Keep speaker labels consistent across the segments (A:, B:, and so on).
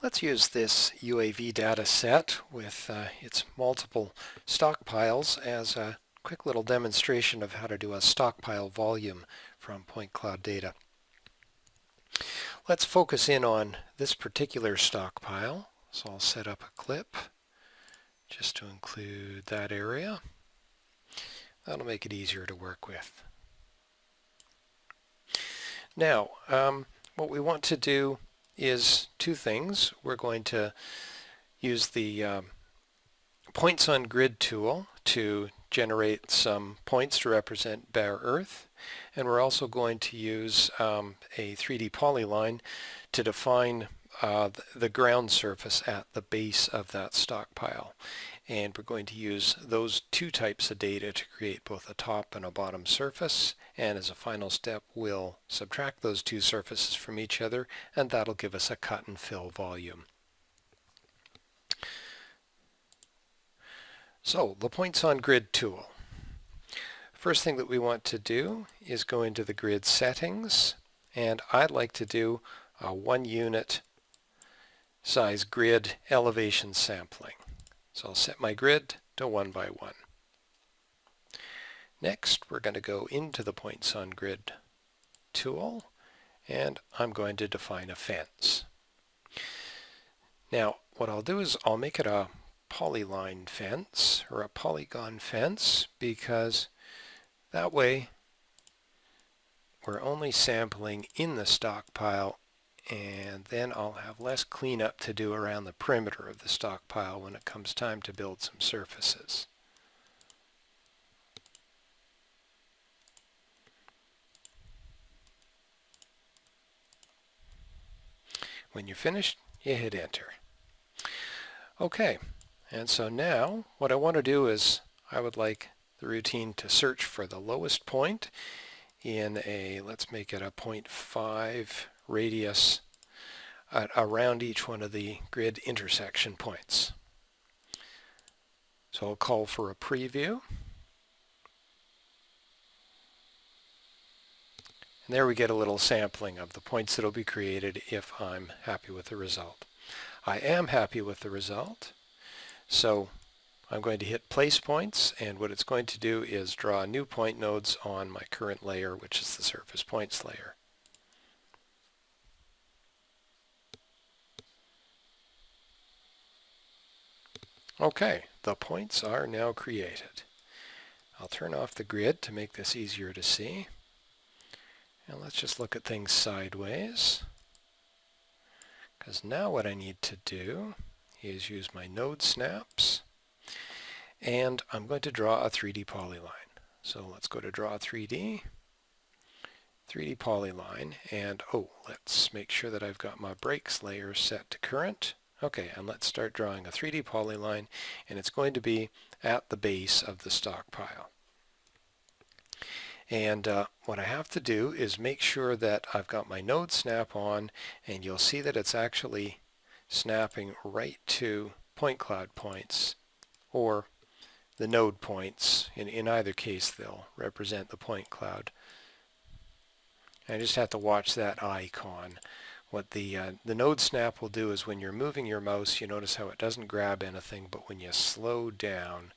A: Let's use this UAV data set with its multiple stockpiles as a quick little demonstration of how to do a stockpile volume from point cloud data. Let's focus in on this particular stockpile. So I'll set up a clip just to include that area. That'll make it easier to work with. Now, what we want to do is two things. We're going to use the points on grid tool to generate some points to represent bare earth, and we're also going to use a 3D polyline to define the ground surface at the base of that stockpile. And we're going to use those two types of data to create both a top and a bottom surface, and as a final step we'll subtract those two surfaces from each other, and that'll give us a cut and fill volume. So the points on grid tool. First thing that we want to do is go into the grid settings, and I'd like to do a 1 unit size grid elevation sampling. So I'll set my grid to 1 by 1. Next, we're going to go into the points on grid tool, and I'm going to define a fence. Now, what I'll do is I'll make it a polyline fence or a polygon fence, because that way we're only sampling in the stockpile, and then I'll have less cleanup to do around the perimeter of the stockpile when it comes time to build some surfaces. When you're finished, you hit enter. Okay, and so now what I want to do is I would like the routine to search for the lowest point in a, let's make it a 0.5 radius around each one of the grid intersection points. So I'll call for a preview. And there we get a little sampling of the points that will be created if I'm happy with the result. I am happy with the result, so I'm going to hit place points, and what it's going to do is draw new point nodes on my current layer, which is the surface points layer. Okay, the points are now created. I'll turn off the grid to make this easier to see. And let's just look at things sideways, because now what I need to do is use my node snaps, and I'm going to draw a 3D polyline. So let's go to Draw 3D, 3D polyline, and let's make sure that I've got my brakes layer set to current. Okay, and let's start drawing a 3D polyline, and it's going to be at the base of the stockpile. And what I have to do is make sure that I've got my node snap on, and you'll see that it's actually snapping right to point cloud points, or the node points. In either case, they'll represent the point cloud. I just have to watch that icon. What the node snap will do is when you're moving your mouse, you notice how it doesn't grab anything, but when you slow down,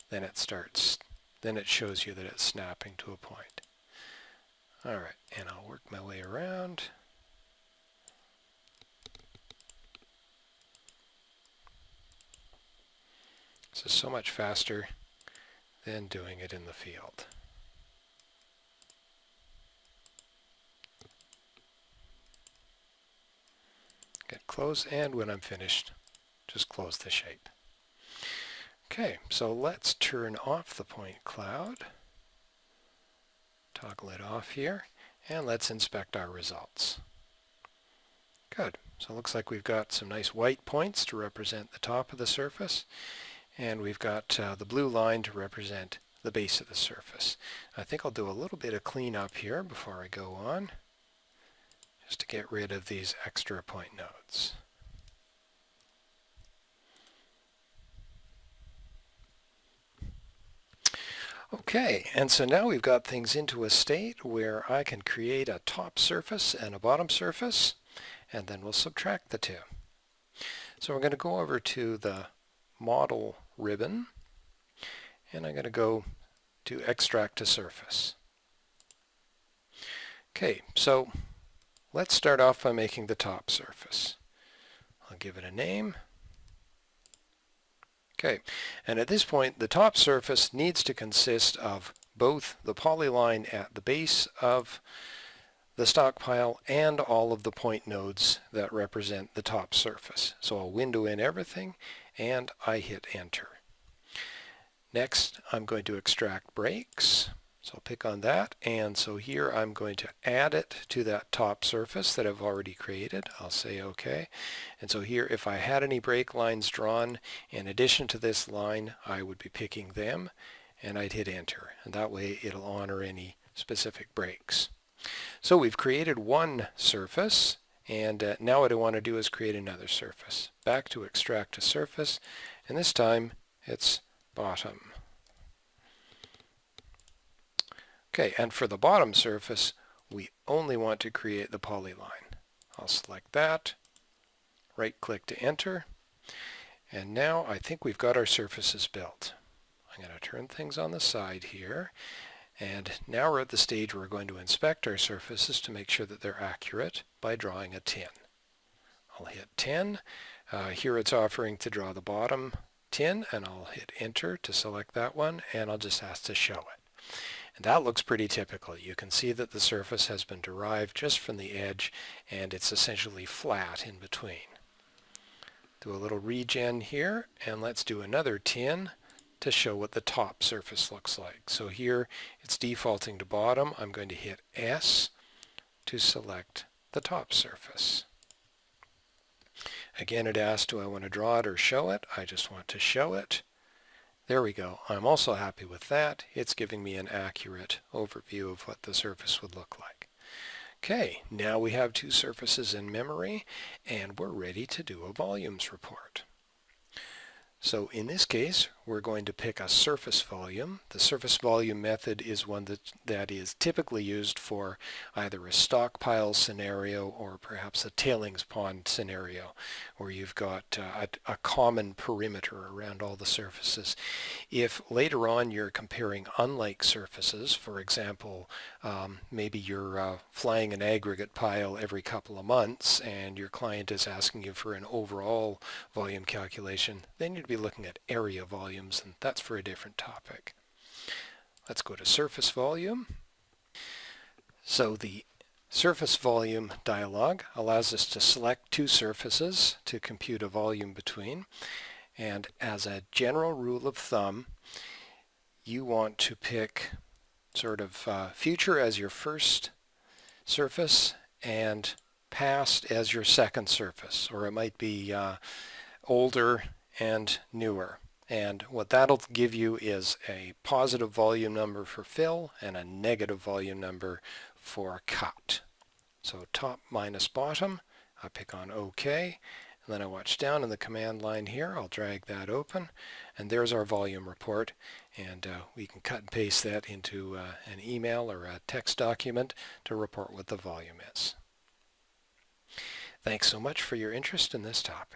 A: then it shows you that it's snapping to a point. Alright, and I'll work my way around. This is so much faster than doing it in the field. Get close, and when I'm finished, just close the shape. Okay, so let's turn off the point cloud, toggle it off here, and let's inspect our results. Good, so it looks like we've got some nice white points to represent the top of the surface, and we've got the blue line to represent the base of the surface. I think I'll do a little bit of cleanup here before I go on, just to get rid of these extra point nodes. Okay, and so now we've got things into a state where I can create a top surface and a bottom surface, and then we'll subtract the two. So we're going to go over to the Model ribbon, and I'm going to go to Extract to Surface. Okay, so let's start off by making the top surface. I'll give it a name. Okay, and at this point the top surface needs to consist of both the polyline at the base of the stockpile and all of the point nodes that represent the top surface. So I'll window in everything and I hit enter. Next I'm going to extract breaks. So I'll pick on that, and so here I'm going to add it to that top surface that I've already created. I'll say OK. And so here, if I had any break lines drawn in addition to this line, I would be picking them, and I'd hit enter. And that way it'll honor any specific breaks. So we've created one surface, and now what I want to do is create another surface. Back to extract to surface, and this time it's bottom. Okay, and for the bottom surface, we only want to create the polyline. I'll select that, right-click to enter, and now I think we've got our surfaces built. I'm going to turn things on the side here, and now we're at the stage where we're going to inspect our surfaces to make sure that they're accurate by drawing a 10. I'll hit 10. Here it's offering to draw the bottom 10, and I'll hit enter to select that one, and I'll just ask to show it. And that looks pretty typical. You can see that the surface has been derived just from the edge, and it's essentially flat in between. Do a little regen here, and let's do another 10 to show what the top surface looks like. So here it's defaulting to bottom. I'm going to hit S to select the top surface. Again, it asks, do I want to draw it or show it? I just want to show it. There we go. I'm also happy with that. It's giving me an accurate overview of what the surface would look like. Okay, now we have two surfaces in memory, and we're ready to do a volumes report. So in this case, we're going to pick a surface volume. The surface volume method is one that is typically used for either a stockpile scenario or perhaps a tailings pond scenario, where you've got a common perimeter around all the surfaces. If later on you're comparing unlike surfaces, for example, maybe you're flying an aggregate pile every couple of months and your client is asking you for an overall volume calculation, then you'd be looking at area volumes, and that's for a different topic. Let's go to surface volume. So the surface volume dialog allows us to select two surfaces to compute a volume between, and as a general rule of thumb, you want to pick sort of future as your first surface and past as your second surface, or it might be older and newer. And what that'll give you is a positive volume number for fill and a negative volume number for cut. So top minus bottom, I pick on OK, and then I watch down in the command line here. I'll drag that open, and there's our volume report, and we can cut and paste that into an email or a text document to report what the volume is. Thanks so much for your interest in this topic.